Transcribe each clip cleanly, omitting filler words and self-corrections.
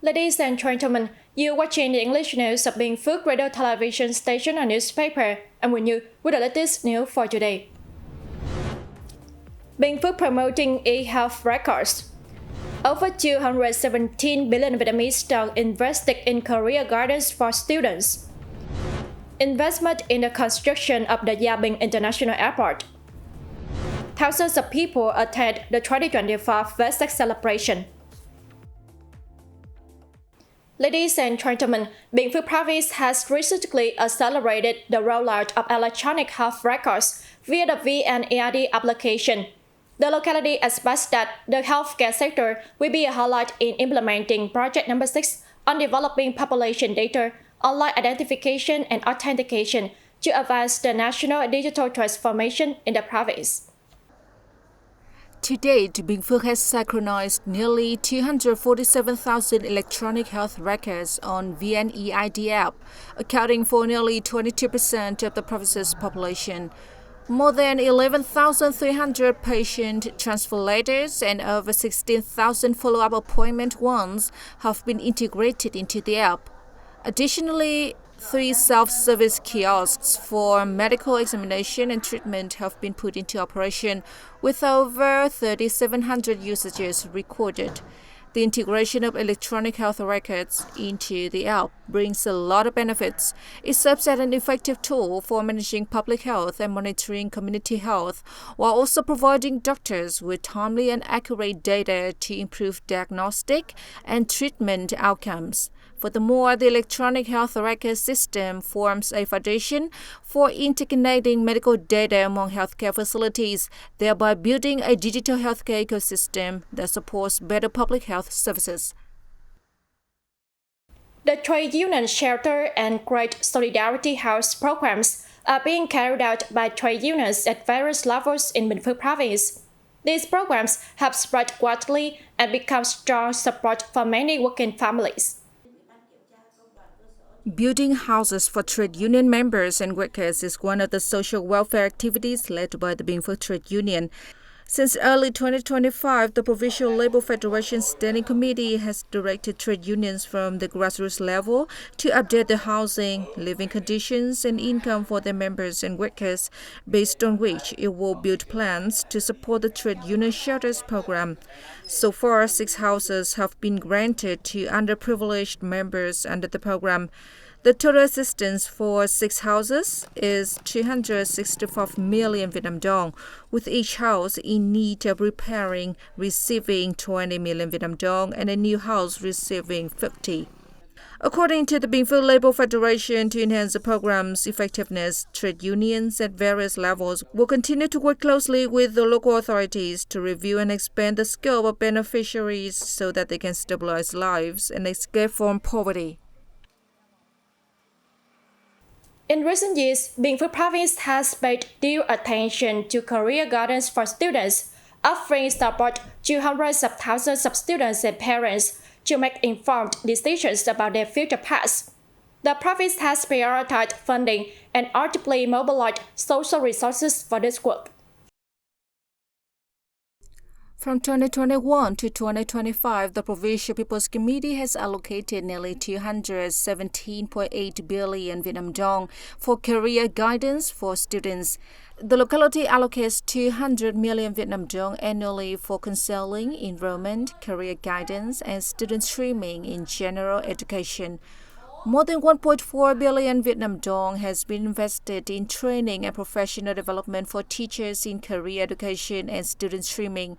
Ladies and gentlemen, you're watching the English news of Binh Phuoc radio television station and newspaper, and with you with the latest news for today. Binh Phuoc promoting e-health records. Over 217 billion Vietnamese đồng invested in career guidance for students. Investment in the construction of the Gia Binh International Airport. Thousands of people attend the 2025 Vesak celebration. Ladies and gentlemen, Binh Phuoc province has recently accelerated the rollout of electronic health records via the VNEID application. The locality expects that the healthcare sector will be a highlight in implementing Project Number 6 on developing population data, online identification and authentication to advance the national digital transformation in the province. To date, Binh Phuoc has synchronized nearly 247,000 electronic health records on VNEID app, accounting for nearly 22% of the province's population. More than 11,300 patient transfer letters and over 16,000 follow-up appointment ones have been integrated into the app. Additionally, 3 self-service kiosks for medical examination and treatment have been put into operation, with over 3,700 usages recorded. The integration of electronic health records into the app brings a lot of benefits. It serves as an effective tool for managing public health and monitoring community health, while also providing doctors with timely and accurate data to improve diagnostic and treatment outcomes. Furthermore, the electronic health record system forms a foundation for interconnecting medical data among healthcare facilities, thereby building a digital healthcare ecosystem that supports better public health services. The trade union shelter and Great Solidarity House programs are being carried out by trade unions at various levels in Binh Phuoc province. These programs have spread widely and become strong support for many working families. Building houses for trade union members and workers is one of the social welfare activities led by the Binh Phuoc Trade Union. Since early 2025, the Provincial Labour Federation Standing Committee has directed trade unions from the grassroots level to update the housing, living conditions, and income for their members and workers, based on which it will build plans to support the trade union shelters program. So far, 6 houses have been granted to underprivileged members under the program. The total assistance for 6 houses is 265 million Vietnam dong, with each house in need of repairing receiving 20 million Vietnam dong and a new house receiving 50. According to the Binh Phuoc Labour Federation, to enhance the program's effectiveness, trade unions at various levels will continue to work closely with the local authorities to review and expand the scope of beneficiaries so that they can stabilize lives and escape from poverty. In recent years, Binh Phuoc province has paid due attention to career guidance for students, offering support to hundreds of thousands of students and parents to make informed decisions about their future paths. The province has prioritized funding and actively mobilized social resources for this work. From 2021 to 2025, the Provincial People's Committee has allocated nearly 217.8 billion Vietnam dong for career guidance for students. The locality allocates 200 million Vietnam dong annually for counseling, enrollment, career guidance, and student streaming in general education. More than 1.4 billion Vietnam dong has been invested in training and professional development for teachers in career education and student streaming.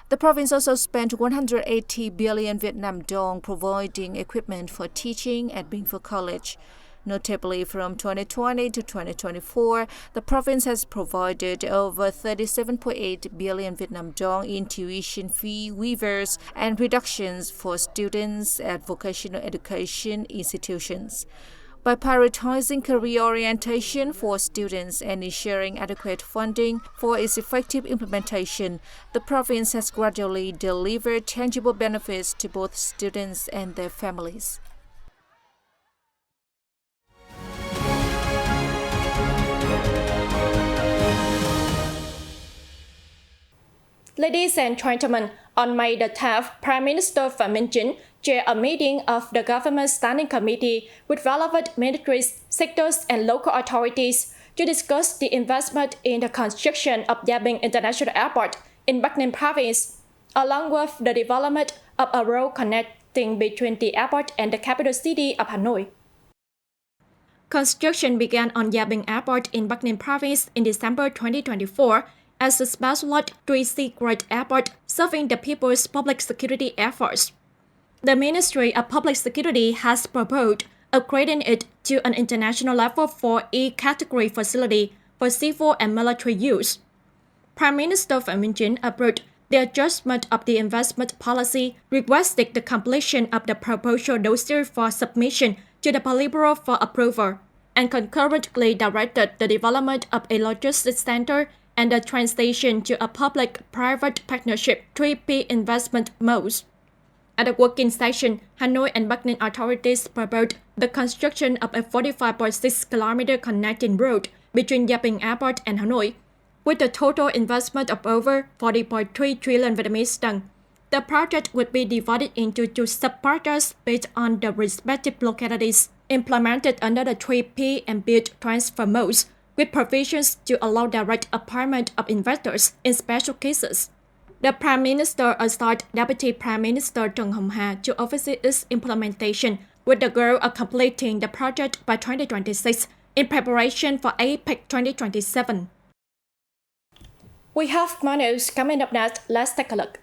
The province also spent 180 billion Vietnam dong providing equipment for teaching at Binh Phuoc College. Notably, from 2020 to 2024, the province has provided over 37.8 billion Vietnam dong in tuition fee waivers and reductions for students at vocational education institutions. By prioritizing career orientation for students and ensuring adequate funding for its effective implementation, the province has gradually delivered tangible benefits to both students and their families. Ladies and gentlemen, on May the 10th, Prime Minister Phạm Minh Chính chaired a meeting of the Government Standing Committee with relevant ministries, sectors, and local authorities to discuss the investment in the construction of Gia Binh International Airport in Bắc Ninh Province, along with the development of a road connecting between the airport and the capital city of Hanoi. Construction began on Gia Binh Airport in Bắc Ninh Province in December 2024 as a specialized 3C-grade airport serving the people's public security efforts. The Ministry of Public Security has proposed upgrading it to an international level 4E category facility for civil and military use. Prime Minister Phạm Minh Chính approved the adjustment of the investment policy, requested the completion of the proposal dossier for submission to the Politburo for approval, and concurrently directed the development of a logistics center and a train station to a public-private partnership 3P investment modes. At a working session, Hanoi and Bắc Ninh authorities proposed the construction of a 45.6 km connecting road between Gia Binh Airport and Hanoi, with a total investment of over 40.3 trillion Vietnamese đồng. The project would be divided into two sub-projects based on the respective localities, implemented under the 3P and build transfer modes, with provisions to allow direct appointment of investors in special cases. The Prime Minister assigned Deputy Prime Minister Trần Hồng Hà to oversee its implementation, with the goal of completing the project by 2026 in preparation for APEC 2027. We have more news coming up next. Let's take a look.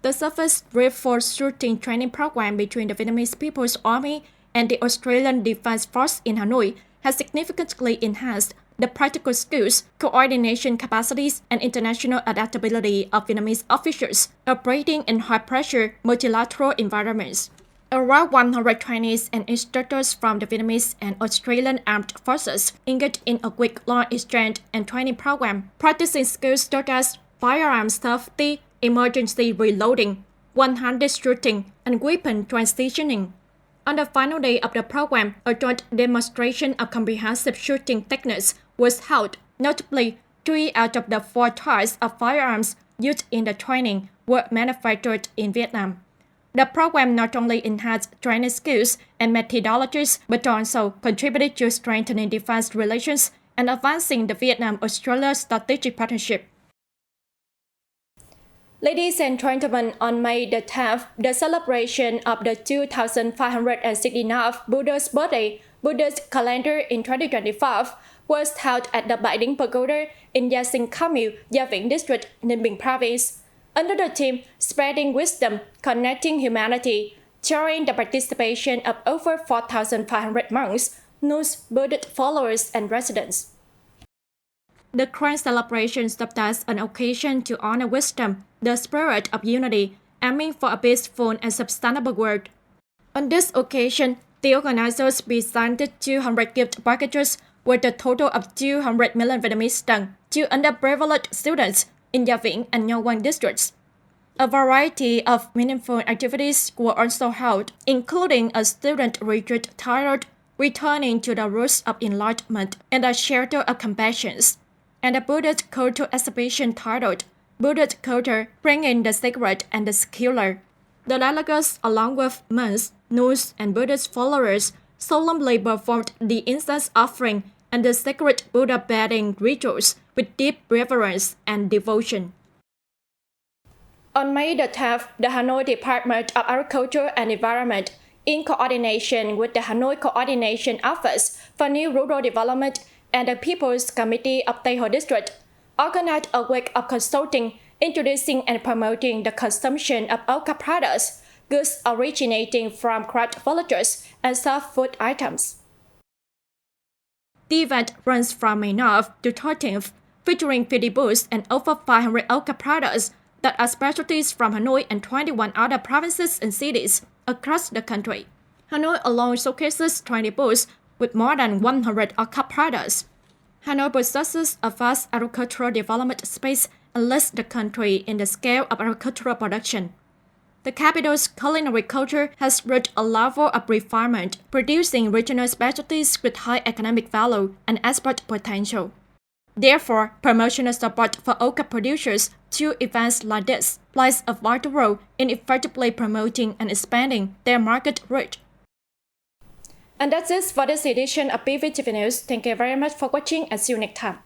The surface rifle shooting training program between the Vietnamese People's Army and the Australian Defence Force in Hanoi has significantly enhanced the practical skills, coordination capacities, and international adaptability of Vietnamese officers operating in high-pressure multilateral environments. Around 100 trainees and instructors from the Vietnamese and Australian armed forces engaged in a week-long exchange and training program, practicing skills such as firearm safety, emergency reloading, one-handed shooting, and weapon transitioning. On the final day of the program, a joint demonstration of comprehensive shooting techniques was held. Notably, 3 out of the 4 types of firearms used in the training were manufactured in Vietnam. The program not only enhanced training skills and methodologies, but also contributed to strengthening defense relations and advancing the Vietnam-Australia strategic partnership. Ladies and gentlemen, on May the 10th, the celebration of the 2569th Buddha's birthday, Buddha's calendar in 2025, was held at the Bãi Đính Pagoda in Gia Sinh Commune, Gia Viễn District, Ninh Bình Province, under the theme Spreading Wisdom, Connecting Humanity, during the participation of over 4,500 monks, nuns, Buddhist followers, and residents. The grand celebration served as an occasion to honor wisdom, the spirit of unity, aiming for a peaceful and sustainable world. On this occasion, the organizers presented 200 gift packages with a total of 200 million Vietnamese đồng to underprivileged students in Gia Viễn and Nha Trang districts. A variety of meaningful activities were also held, including a student retreat titled Returning to the Roots of Enlightenment and a Shelter of Compassion, and a Buddhist cultural exhibition titled Buddhist Culture, Bringing the Sacred and the Secular. The delegates, along with monks, nuns, and Buddhist followers, solemnly performed the incense offering and the sacred Buddha bathing rituals with deep reverence and devotion. On May the 10th, the Hanoi Department of Agriculture and Environment, in coordination with the Hanoi Coordination Office for New Rural Development and the People's Committee of Tây Hồ District, organized a week of consulting, introducing and promoting the consumption of local products, goods originating from craft villages, and soft food items. The event runs from May 9th to 13th, featuring 50 booths and over 500 local products that are specialties from Hanoi and 21 other provinces and cities across the country. Hanoi alone showcases 20 booths with more than 100 local products. Hanoi possesses a vast agricultural development space and leads the country in the scale of agricultural production. The capital's culinary culture has reached a level of refinement, producing regional specialties with high economic value and export potential. Therefore, promotional support for local producers to events like this plays a vital role in effectively promoting and expanding their market reach. And that's it for this edition of BPTV News. Thank you very much for watching and see you next time.